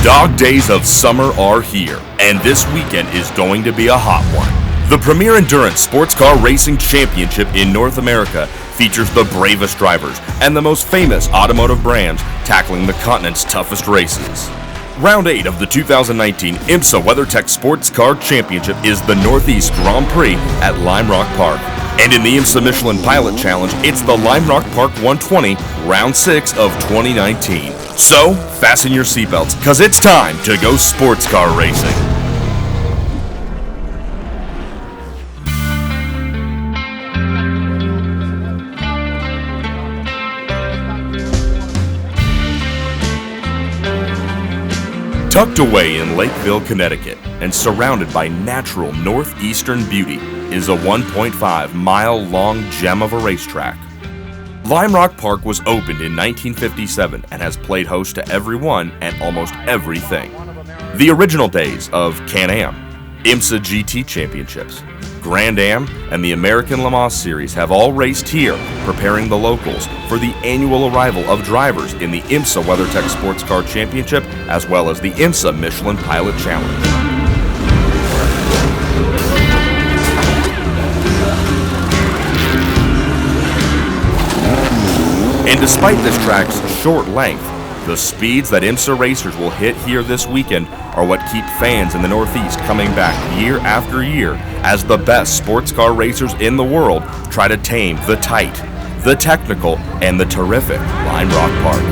Dog days of summer are here, and this weekend is going to be a hot one. The premier endurance sports car racing championship in North America features the bravest drivers and the most famous automotive brands tackling the continent's toughest races. Round 8 of the 2019 IMSA WeatherTech Sports Car Championship is the Northeast Grand Prix at Lime Rock Park. And in the IMSA Michelin Pilot Challenge, it's the Lime Rock Park 120, Round 6 of 2019. So, fasten your seatbelts, because it's time to go sports car racing. Tucked away in Lakeville, Connecticut, and surrounded by natural northeastern beauty is a 1.5-mile-long gem of a racetrack. Lime Rock Park was opened in 1957 and has played host to everyone and almost everything. The original days of Can-Am, IMSA GT Championships, Grand Am, and the American Le Mans Series have all raced here, preparing the locals for the annual arrival of drivers in the IMSA WeatherTech Sports Car Championship as well as the IMSA Michelin Pilot Challenge. And despite this track's short length, the speeds that IMSA racers will hit here this weekend are what keep fans in the Northeast coming back year after year as the best sports car racers in the world try to tame the tight, the technical, and the terrific Lime Rock Park.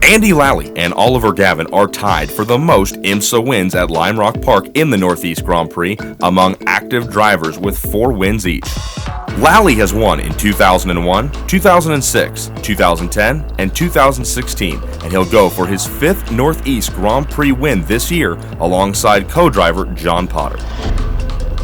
Andy Lally and Oliver Gavin are tied for the most IMSA wins at Lime Rock Park in the Northeast Grand Prix among active drivers with 4 wins each. Lally has won in 2001, 2006, 2010, and 2016, and he'll go for his 5th Northeast Grand Prix win this year alongside co-driver John Potter.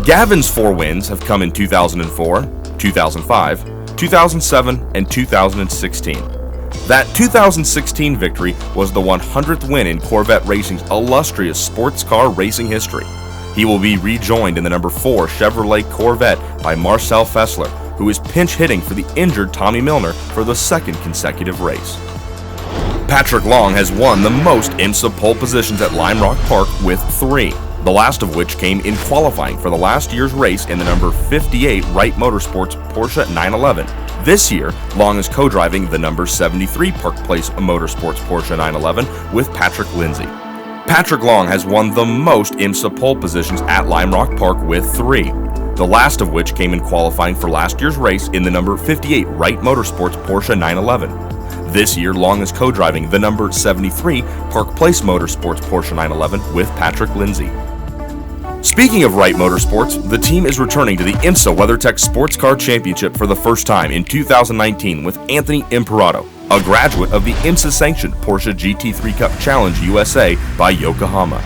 Gavin's 4 wins have come in 2004, 2005, 2007, and 2016. That 2016 victory was the 100th win in Corvette Racing's illustrious sports car racing history. He will be rejoined in the number 4 Chevrolet Corvette by Marcel Fessler, who is pinch hitting for the injured Tommy Milner for the 2nd consecutive race. Patrick Long has won the most IMSA pole positions at Lime Rock Park with 3, the last of which came in qualifying for the last year's race in the number 58 Wright Motorsports Porsche 911. This year, Long is co-driving the number 73 Park Place Motorsports Porsche 911 with Patrick Lindsay. Patrick Long has won the most IMSA pole positions at Lime Rock Park with 3, the last of which came in qualifying for last year's race in the number 58 Wright Motorsports Porsche 911. This year, Long is co-driving the number 73 Park Place Motorsports Porsche 911 with Patrick Lindsay. Speaking of Wright Motorsports, the team is returning to the IMSA WeatherTech Sports Car Championship for the first time in 2019 with Anthony Imperato, a graduate of the IMSA-sanctioned Porsche GT3 Cup Challenge USA by Yokohama.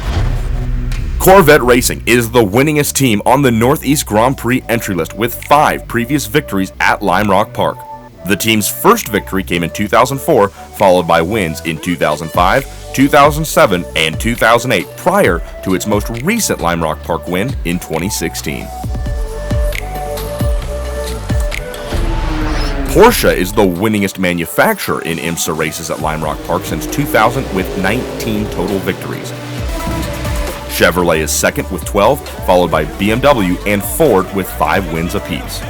Corvette Racing is the winningest team on the Northeast Grand Prix entry list with 5 previous victories at Lime Rock Park. The team's first victory came in 2004, followed by wins in 2005, 2007, and 2008 prior to its most recent Lime Rock Park win in 2016. Porsche is the winningest manufacturer in IMSA races at Lime Rock Park since 2000 with 19 total victories. Chevrolet is second with 12, followed by BMW and Ford with 5 wins apiece.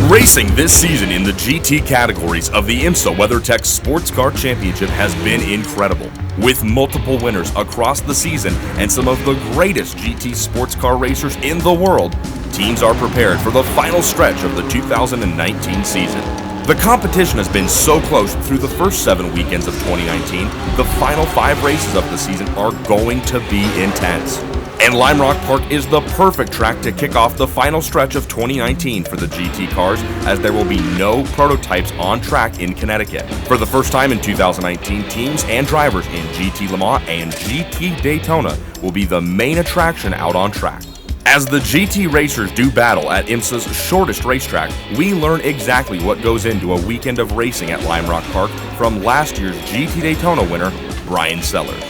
Racing this season in the GT categories of the IMSA WeatherTech Sports Car Championship has been incredible. With multiple winners across the season and some of the greatest GT sports car racers in the world, teams are prepared for the final stretch of the 2019 season. The competition has been so close through the first 7 weekends of 2019, the final 5 races of the season are going to be intense. And Lime Rock Park is the perfect track to kick off the final stretch of 2019 for the GT cars, as there will be no prototypes on track in Connecticut. For the first time in 2019, teams and drivers in GT Le Mans and GT Daytona will be the main attraction out on track. As the GT racers do battle at IMSA's shortest racetrack, we learn exactly what goes into a weekend of racing at Lime Rock Park from last year's GT Daytona winner, Brian Sellers.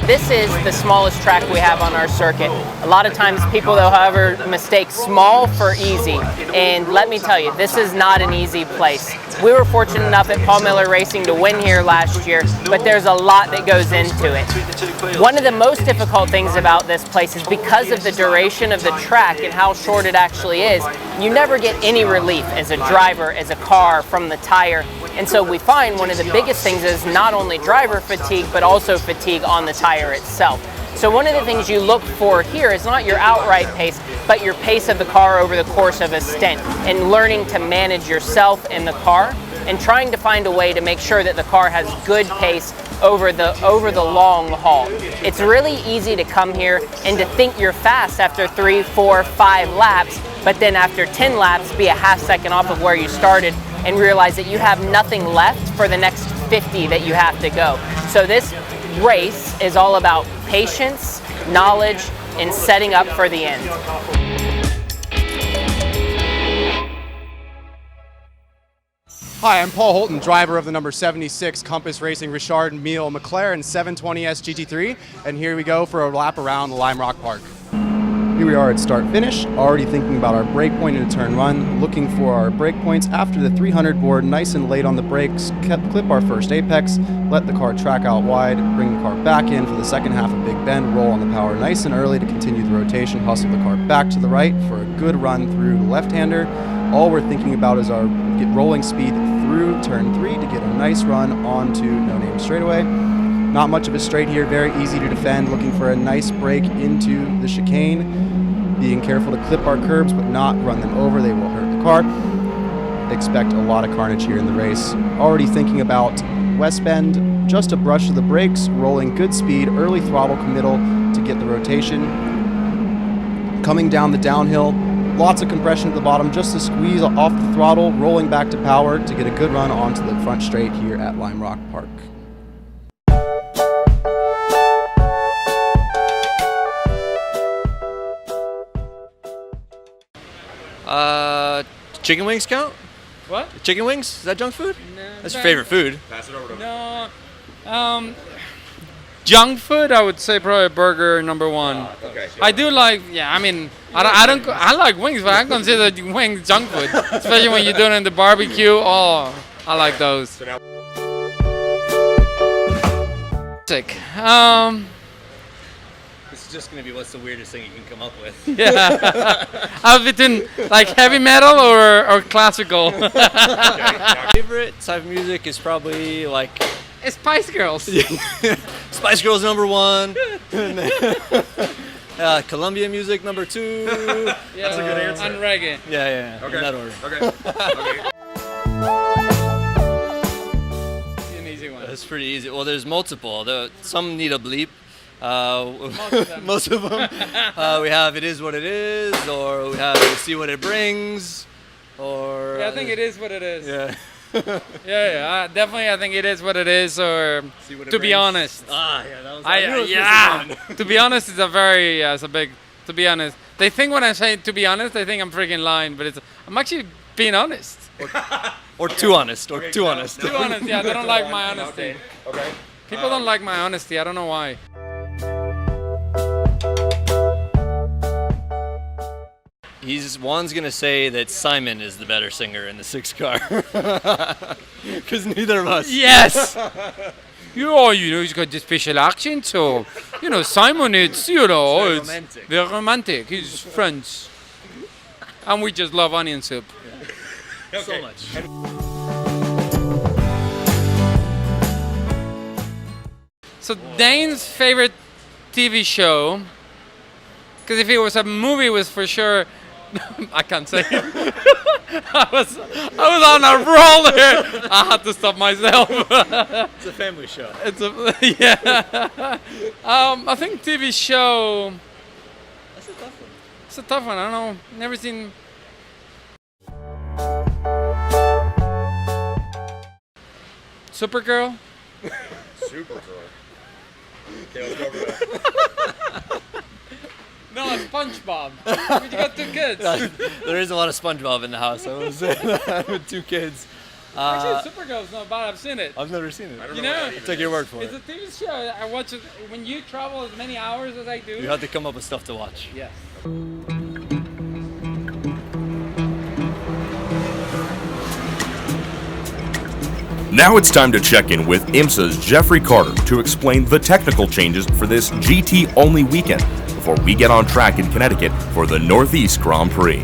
This is the smallest track we have on our circuit. A lot of times people, though, however, mistake small for easy. And let me tell you, this is not an easy place. We were fortunate enough at Paul Miller Racing to win here last year, but there's a lot that goes into it. One of the most difficult things about this place is because of the duration of the track and how short it actually is, you never get any relief as a driver, as a car, from the tire. And so we find one of the biggest things is not only driver fatigue, but also fatigue on the tire itself. So one of the things you look for here is not your outright pace, but your pace of the car over the course of a stint, and learning to manage yourself and the car, and trying to find a way to make sure that the car has good pace over the long haul. It's really easy to come here and to think you're fast after 3, 4, 5 laps, but then after 10 laps be a half second off of where you started and realize that you have nothing left for the next 50 that you have to go. So this race is all about patience, knowledge, and setting up for the end. Hi, I'm Paul Holton, driver of the number 76 Compass Racing Richard Mille McLaren 720S GT3, and here we go for a lap around Lime Rock Park. Here we are at start-finish, already thinking about our brake point in a turn one, looking for our brake points after the 300 board, nice and late on the brakes, clip our first apex, let the car track out wide, bring the car back in for the second half of Big Bend, roll on the power nice and early to continue the rotation, hustle the car back to the right for a good run through the left-hander. All we're thinking about is our rolling speed through turn 3 to get a nice run onto No Name straightaway. Not much of a straight here, very easy to defend, looking for a nice break into the chicane, being careful to clip our curbs but not run them over, they will hurt the car. Expect a lot of carnage here in the race. Already thinking about West Bend, just a brush of the brakes, rolling good speed, early throttle committal to get the rotation. Coming down the downhill, lots of compression at the bottom, just to squeeze off the throttle, rolling back to power to get a good run onto the front straight here at Lime Rock Park. Chicken wings count? What? Chicken wings? Is that junk food? No. That's your favorite food. Pass it over to him. No. Junk food, I would say probably burger number one. Okay. I do like, I mean, I like wings, but I consider wings junk food, especially when you do it in the barbecue. Oh, I like those. Sick. This is just gonna be what's the weirdest thing you can come up with. Yeah. I was between like heavy metal or classical. Favorite type of music is probably like It's Spice Girls. Spice Girls number 1. Columbia music number 2. Yeah, that's a good answer. And reggae. Yeah. Okay. In that order. It's an easy one. That's pretty easy. Well, there's multiple. Some need a bleep. Most of them. We have It Is What It Is, or we have See What It Brings, or... Yeah, I think It Is What It Is. Yeah. Definitely I think It Is What It Is, or See What It To Be Brings. Honest. Ah, yeah, that was... I knew it was missing one. To be honest, it's a very, it's a big, to be honest. They think when I say to be honest, they think I'm freaking lying, but I'm actually being honest. Or too honest, or too honest. Too honest, yeah, they don't like my honesty. Okay. People don't like my honesty, I don't know why. Juan's gonna say that Simon is the better singer in the 6 car. Because neither of us. Yes! He's got this special accent, so, Simon, it's romantic. They're romantic, he's French. And we just love onion soup. So much. So Dane's favorite TV show, because if it was a movie, it was for sure. I can't say it. I was on a roll there. I had to stop myself. It's a family show. Yeah. I think TV show. That's a tough one. It's a tough one. I don't know. Never seen. Supergirl. Supergirl. Okay, let's go over that. No, SpongeBob. You got 2 kids. There is a lot of SpongeBob in the house. I was with 2 kids. Actually, Supergirl's not bad. I've seen it. I've never seen it. You know, I'll take your word for it's it. a TV show. I watch it when you travel as many hours as I do. You have to come up with stuff to watch. Yes. Now it's time to check in with IMSA's Jeffrey Carter to explain the technical changes for this GT-only weekend before we get on track in Connecticut for the Northeast Grand Prix.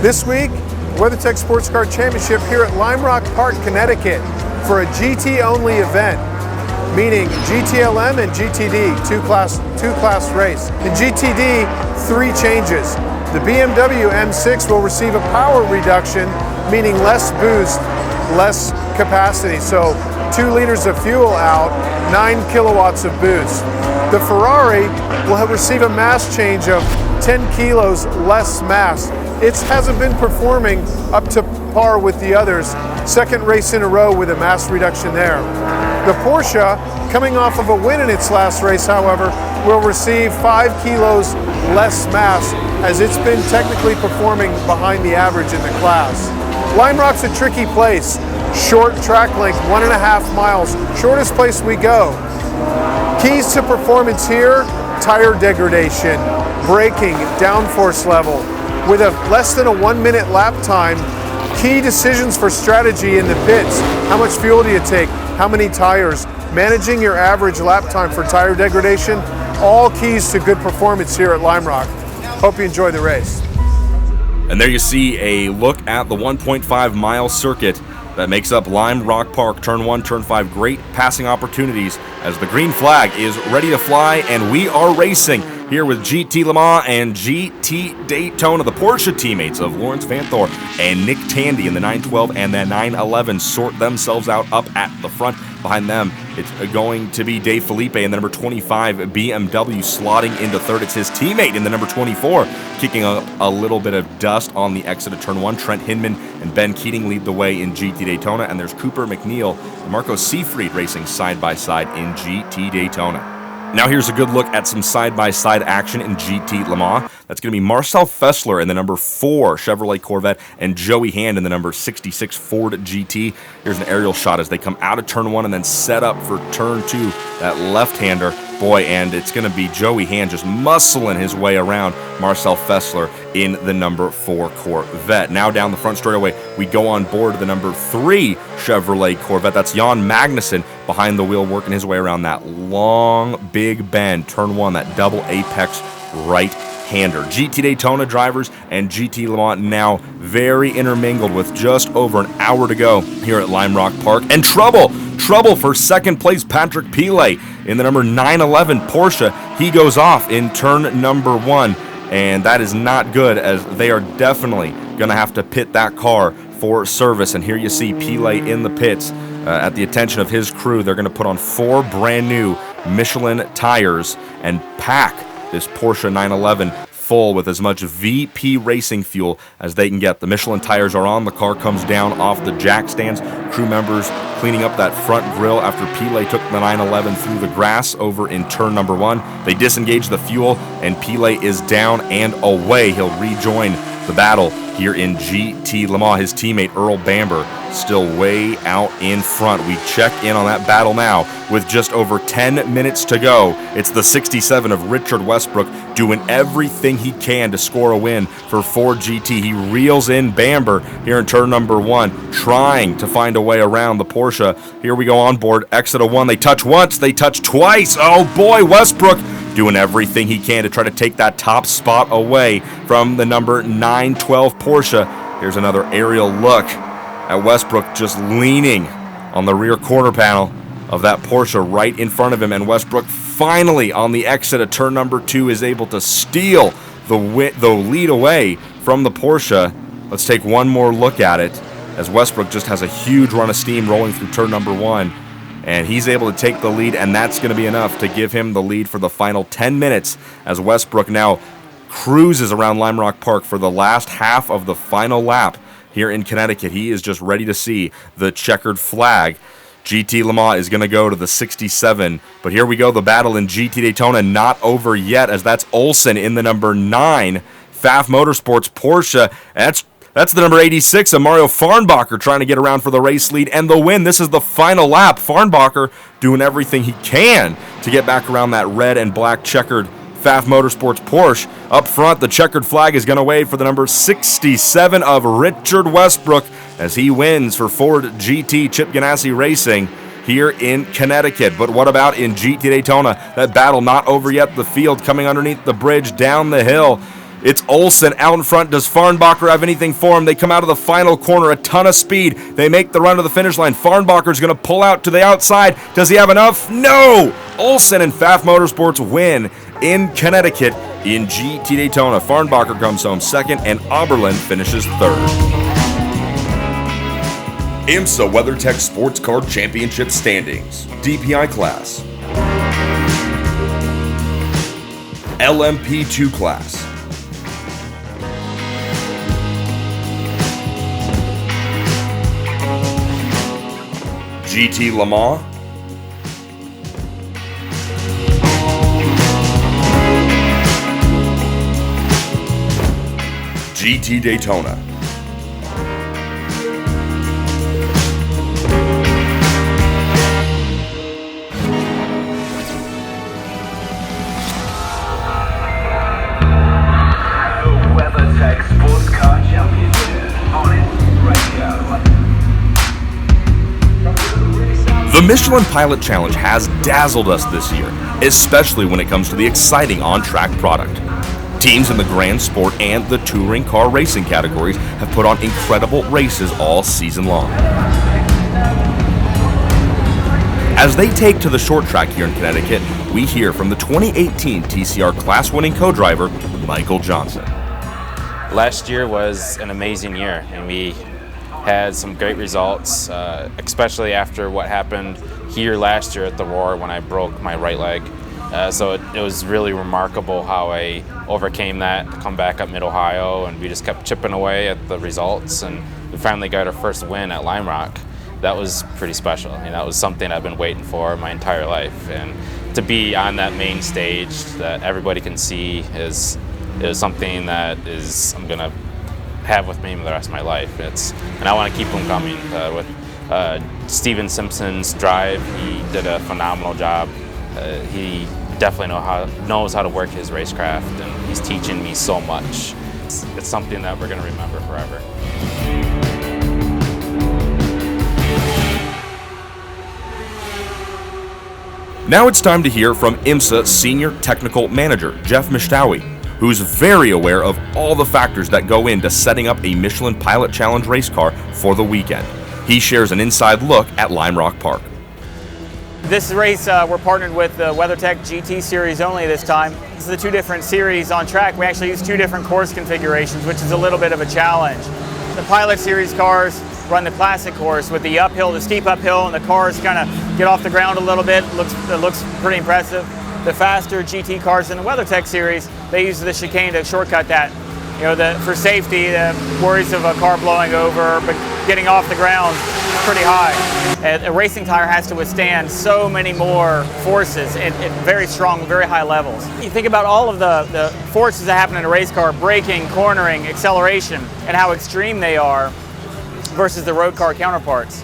This week, WeatherTech Sports Car Championship here at Lime Rock Park, Connecticut for a GT-only event, meaning GTLM and GTD, two-class race. In GTD, 3 changes. The BMW M6 will receive a power reduction, meaning less boost, less capacity. So 2 liters of fuel out, 9 kilowatts of boost. The Ferrari will receive a mass change of 10 kilos less mass. It hasn't been performing up to par with the others. Second race in a row with a mass reduction there. The Porsche, coming off of a win in its last race, however, will receive 5 kilos less mass as it's been technically performing behind the average in the class. Lime Rock's a tricky place. Short track length, 1.5 miles, shortest place we go. Keys to performance here, tire degradation, braking, downforce level. With a less than a 1-minute lap time, key decisions for strategy in the pits. How much fuel do you take? How many tires? Managing your average lap time for tire degradation, all keys to good performance here at Lime Rock. Hope you enjoy the race. And there you see a look at the 1.5 mile circuit that makes up Lime Rock Park. Turn 1, Turn 5, great passing opportunities as the green flag is ready to fly, and we are racing here with GT Le Mans and GT Daytona. The Porsche teammates of Lawrence Van Thor and Nick Tandy in the 912 and the 911 sort themselves out up at the front. Behind them, it's going to be Dave Felipe in the number 25 BMW slotting into third. It's his teammate in the number 24, kicking up a little bit of dust on the exit of turn 1. Trent Hinman and Ben Keating lead the way in GT Daytona, and there's Cooper McNeil and Marco Seifried racing side by side in GT Daytona. Now here's a good look at some side-by-side action in GT Le Mans. That's going to be Marcel Fessler in the number 4 Chevrolet Corvette and Joey Hand in the number 66 Ford GT. Here's an aerial shot as they come out of turn 1 and then set up for turn 2, that left-hander. Boy, and it's going to be Joey Hand just muscling his way around Marcel Fessler in the number 4 Corvette. Now down the front straightaway, we go on board the number 3 Chevrolet Corvette. That's Jan Magnussen behind the wheel, working his way around that long, big bend. Turn 1, that double apex right-hander. GT Daytona drivers and GT Le Mans now very intermingled with just over an hour to go here at Lime Rock Park. And trouble for second place Patrick Pilet in the number 911 Porsche. He goes off in turn number 1, and that is not good as they are definitely going to have to pit that car for service. And here you see Pilet in the pits at the attention of his crew. They're going to put on 4 brand new Michelin tires and pack this Porsche 911 full with as much VP racing fuel as they can get. The Michelin tires are on. The car comes down off the jack stands. Crew members cleaning up that front grille after Pilet took the 911 through the grass over in turn number 1. They disengage the fuel, and Pilet is down and away. He'll rejoin the battle here in GT Le Mans. His teammate Earl Bamber still way out in front. We check in on that battle now with just over 10 minutes to go. It's the 67 of Richard Westbrook doing everything he can to score a win for Ford GT. He reels in Bamber here in turn number 1, trying to find a way around the Porsche. Here we go on board, exit of 1. They touch once, they touch twice. Oh boy, Westbrook doing everything he can to try to take that top spot away from the number 912 Porsche. Here's another aerial look at Westbrook just leaning on the rear quarter panel of that Porsche right in front of him, and Westbrook finally on the exit of turn number 2 is able to steal the lead away from the Porsche. Let's take one more look at it as Westbrook just has a huge run of steam rolling through turn number 1. And he's able to take the lead, and that's going to be enough to give him the lead for the final 10 minutes as Westbrook now cruises around Lime Rock Park for the last half of the final lap here in Connecticut. He is just ready to see the checkered flag GT Le Mans is going to go to the 67, but here we go, the battle in GT Daytona not over yet, as that's Olsen in the number 9 Pfaff Motorsports Porsche. That's the number 86 of Mario Farnbacher trying to get around for the race lead and the win. This is the final lap. Farnbacher doing everything he can to get back around that red and black checkered Pfaff Motorsports Porsche. Up front, the checkered flag is going to wave for the number 67 of Richard Westbrook as he wins for Ford GT Chip Ganassi Racing here in Connecticut. But what about in GT Daytona? That battle not over yet. The field coming underneath the bridge down the hill. It's Olsen out in front. Does Farnbacher have anything for him? They come out of the final corner, a ton of speed. They make the run to the finish line. Farnbacher's going to pull out to the outside. Does he have enough? No! Olsen and Pfaff Motorsports win in Connecticut in GT Daytona. Farnbacher comes home second, and Oberlin finishes third. IMSA WeatherTech Sports Car Championship standings. DPI class. LMP2 class. GT Le Mans, GT Daytona, WeatherTech Sports Car Championship on its radio. The Michelin Pilot Challenge has dazzled us this year, especially when it comes to the exciting on-track product. Teams in the Grand Sport and the Touring Car Racing categories have put on incredible races all season long. As they take to the short track here in Connecticut, we hear from the 2018 TCR class-winning co-driver, Michael Johnson. Last year was an amazing year, and we had some great results, especially after what happened here last year at the Roar when I broke my right leg. So it was really remarkable how I overcame that, come back up Mid-Ohio, and we just kept chipping away at the results, and we finally got our first win at Lime Rock. That was pretty special. I mean, that was something I've been waiting for my entire life, and to be on that main stage that everybody can see is something that I'm gonna have with me the rest of my life. And I want to keep them coming. With Steven Simpson's drive, he did a phenomenal job. He definitely knows how to work his racecraft, and he's teaching me so much. It's something that we're going to remember forever. Now it's time to hear from IMSA Senior Technical Manager, Jeff Mishtawi, who's very aware of all the factors that go into setting up a Michelin Pilot Challenge race car for the weekend. He shares an inside look at Lime Rock Park. This race, we're partnered with the WeatherTech GT Series only this time. This is the two different series on track. We actually use two different course configurations, which is a little bit of a challenge. The Pilot Series cars run the classic course with the steep uphill, and the cars kind of get off the ground a little bit. It looks pretty impressive. The faster GT cars in the WeatherTech series, they use the chicane to shortcut that. You know, for safety, the worries of a car blowing over, but getting off the ground is pretty high. A racing tire has to withstand so many more forces at very strong, very high levels. You think about all of the forces that happen in a race car, braking, cornering, acceleration, and how extreme they are versus the road car counterparts.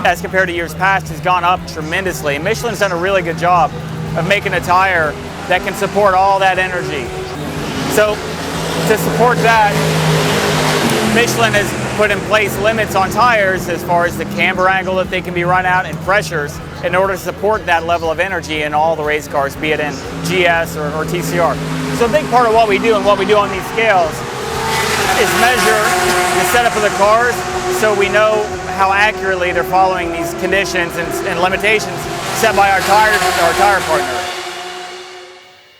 As compared to years past, has gone up tremendously. And Michelin's done a really good job of making a tire that can support all that energy. So to support that, Michelin has put in place limits on tires as far as the camber angle that they can be run at and pressures in order to support that level of energy in all the race cars, be it in GS or TCR. So a big part of what we do and what we do on these scales is measure the setup of the cars so we know how accurately they're following these conditions and limitations set by our tire partner.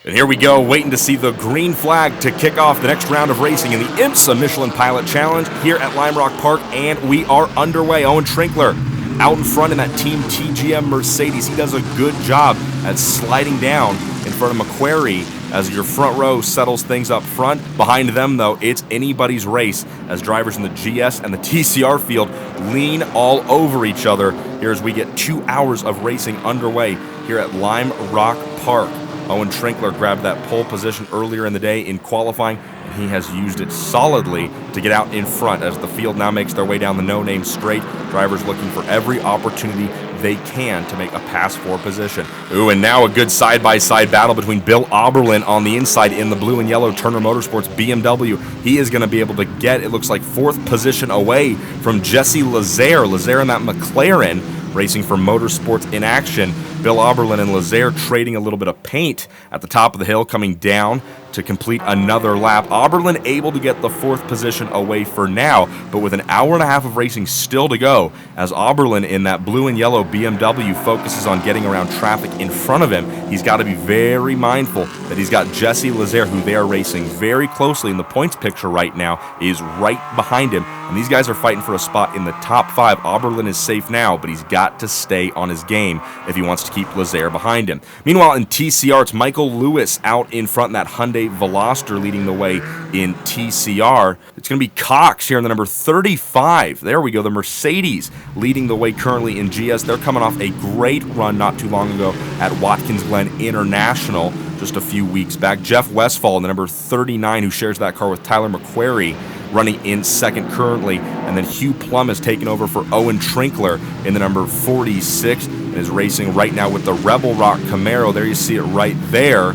And here we go, waiting to see the green flag to kick off the next round of racing in the IMSA Michelin Pilot Challenge here at Lime Rock Park, and we are underway. Owen Trinkler out in front in that Team TGM Mercedes. He does a good job at sliding down in front of McQuarrie as your front row settles things up front. Behind them, though, it's anybody's race as drivers in the GS and the TCR field lean all over each other here as we get 2 hours of racing underway here at Lime Rock Park. Owen Trinkler grabbed that pole position earlier in the day in qualifying, and he has used it solidly to get out in front as the field now makes their way down the no-name straight. Drivers looking for every opportunity they can to make a pass-4 position. Ooh, and now a good side-by-side battle between Bill Oberlin on the inside in the blue and yellow Turner Motorsports BMW. He is going to be able to get, it looks like, 4th position away from Jesse Lazaire. Lazaire in that McLaren, racing for Motorsports in Action. Bill Oberlin and Lazaire trading a little bit of paint at the top of the hill, coming down to complete another lap. Oberlin able to get the 4th position away for now, but with an hour and a half of racing still to go, as Oberlin in that blue and yellow BMW focuses on getting around traffic in front of him. He's got to be very mindful that he's got Jesse Lazaire, who they are racing very closely in the points picture right now, is right behind him, and these guys are fighting for a spot in the top 5. Oberlin is safe now, but he's got to stay on his game if he wants to keep Lazaire behind him. Meanwhile, in TCR, it's Michael Lewis out in front in that Hyundai Veloster leading the way in TCR. It's going to be Cox here in the number 35. There we go, the Mercedes leading the way currently in GS. They're coming off a great run not too long ago at Watkins Glen International just a few weeks back. Jeff Westphal in the number 39, who shares that car with Tyler McQuarrie, running in second currently, and then Hugh Plum has taken over for Owen Trinkler in the number 46 and is racing right now with the Rebel Rock Camaro. There you see it right there.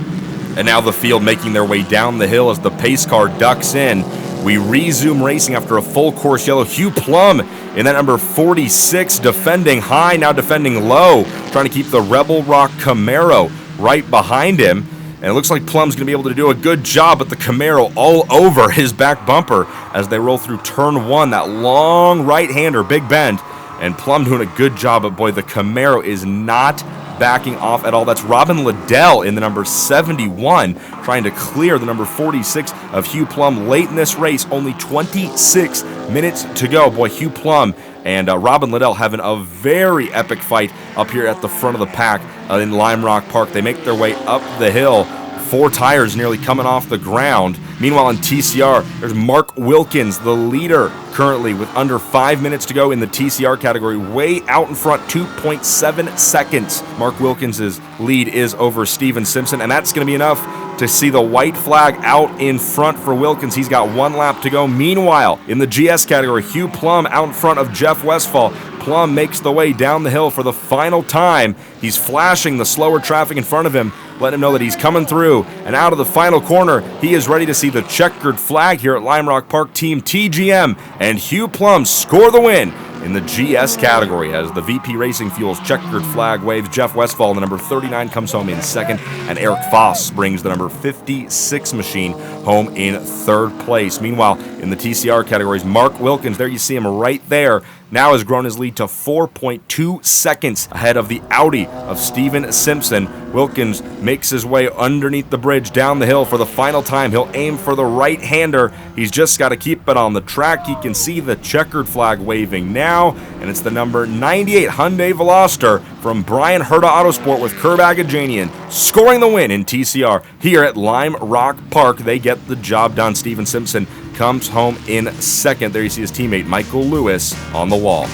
And now the field making their way down the hill as the pace car ducks in. We resume racing after a full course yellow. Hugh Plum in that number 46, defending high, now defending low, trying to keep the Rebel Rock Camaro right behind him. And it looks like Plum's going to be able to do a good job, but the Camaro all over his back bumper as they roll through turn 1, that long right-hander, big bend. And Plum doing a good job, but boy, the Camaro is not backing off at all. That's Robin Liddell in the number 71, trying to clear the number 46 of Hugh Plum late in this race. Only 26 minutes to go. Boy, Hugh Plum and Robin Liddell having a very epic fight up here at the front of the pack in Lime Rock Park. They make their way up the hill. 4 tires nearly coming off the ground. Meanwhile, in TCR, there's Mark Wilkins, the leader currently with under 5 minutes to go in the TCR category, way out in front, 2.7 seconds. Mark Wilkins' lead is over Steven Simpson, and that's going to be enough to see the white flag out in front for Wilkins. He's got 1 lap to go. Meanwhile, in the GS category, Hugh Plum out in front of Jeff Westphal. Plum makes the way down the hill for the final time. He's flashing the slower traffic in front of him, letting him know that he's coming through. And out of the final corner, he is ready to see the checkered flag here at Lime Rock Park. Team TGM and Hugh Plum score the win in the GS category as the VP Racing Fuels checkered flag waves. Jeff Westphal in the number 39 comes home in second, and Eric Foss brings the number 56 machine home in third place. Meanwhile, in the TCR categories, Mark Wilkins, there you see him right there, now has grown his lead to 4.2 seconds ahead of the Audi of Steven Simpson. Wilkins makes his way underneath the bridge down the hill for the final time. He'll aim for the right-hander. He's just got to keep it on the track. He can see the checkered flag waving now, and it's the number 98 Hyundai Veloster from Brian Herta Autosport with Curb Agajanian scoring the win in TCR here at Lime Rock Park. They get the job done. Steven Simpson comes home in second. There you see his teammate Michael Lewis on the wall.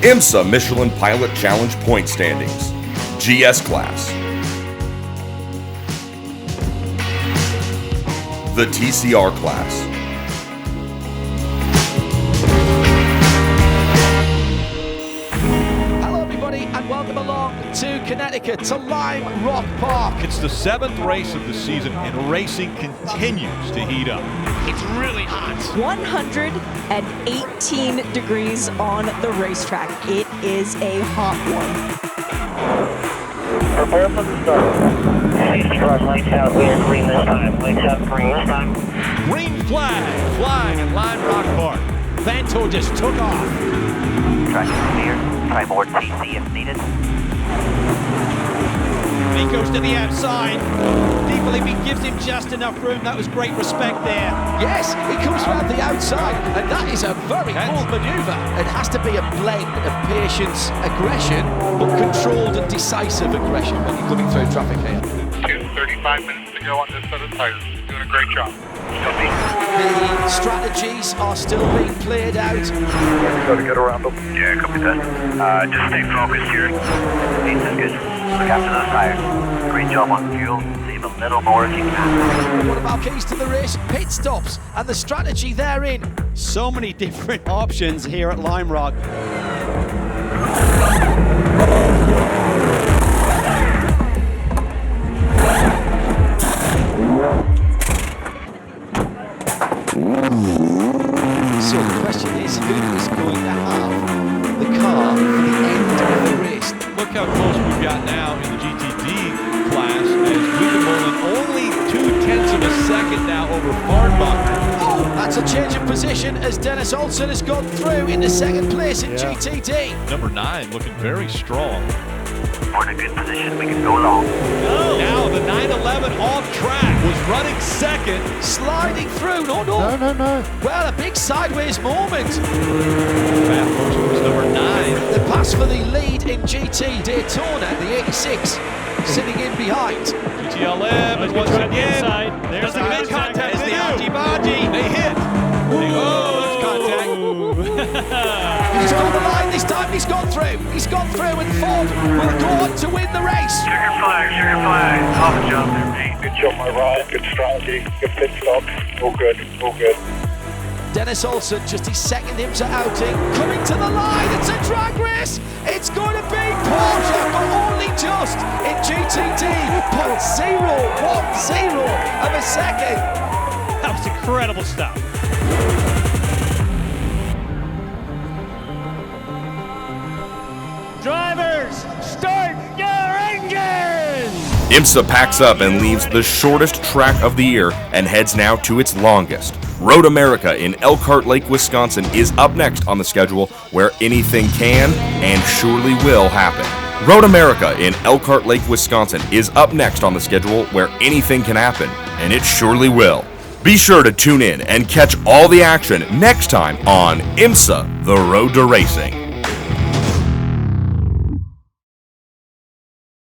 IMSA Michelin Pilot Challenge point standings. GS class. The TCR class. Hello everybody and welcome along to Connecticut, to Lime Rock Park. It's the 7th race of the season and racing continues to heat up. It's really hot. 118 degrees on the racetrack. It is a hot one. Prepare for the start. Safety run, lights out, we are green this time. Lights out, green this time. Green flag flying at Lime Rock Park. Vanto just took off. Track is clear. Try board TC if needed. He goes to the outside. He gives him just enough room. That was great respect there. Yes, he comes around the outside, and that is a very bold manoeuvre. It has to be a blend of patience, aggression, but controlled and decisive aggression when you're coming through traffic here. 35 minutes to go on this set of tires. Doing a great job. The strategies are still being played out. Got to get around them. Yeah, copy that. Just stay focused here. That's good. Look after those tires. Great job on fuel. Save a little more if you can. What about keys to the race? Pit stops and the strategy therein. So many different options here at Lime Rock. So the question is, who is going to have the car for the end of the race? Look how close we've got now in the GTD class as Wickenmolen only 0.2 of a second now over Farnbach. Oh, that's a change of position as Dennis Olsen has gone through into second place in GTD. Number 9 looking very strong. We're in a good position. We can go long. Now the 911 off track was running second. Sliding through. No. Well, a big sideways moment. Fat motion was number 9. The pass for the lead in GT Daytona, the 86, sitting in behind. GTLM is once again. There's the good contact. There's the argy-bargy. They hit. There's contact. He's on the line this time. He's gone through. He's gone through, and Ford will go on to win the race. Sugar flag. Off jump there, mate. Good job, my ride. Good strategy. Good pit stop. All good. Dennis Olsen, just his second IMSA outing, coming to the line. It's a drag race. It's going to be Porsche, but only just in GTD. 0.010 of a second. That was incredible stuff. Drivers, start your engines! IMSA packs up and leaves the shortest track of the year and heads now to its longest. Road America in Elkhart Lake, Wisconsin is up next on the schedule, where anything can and surely will happen. Road America in Elkhart Lake, Wisconsin is up next on the schedule, where anything can happen, and it surely will. Be sure to tune in and catch all the action next time on IMSA, The Road to Racing.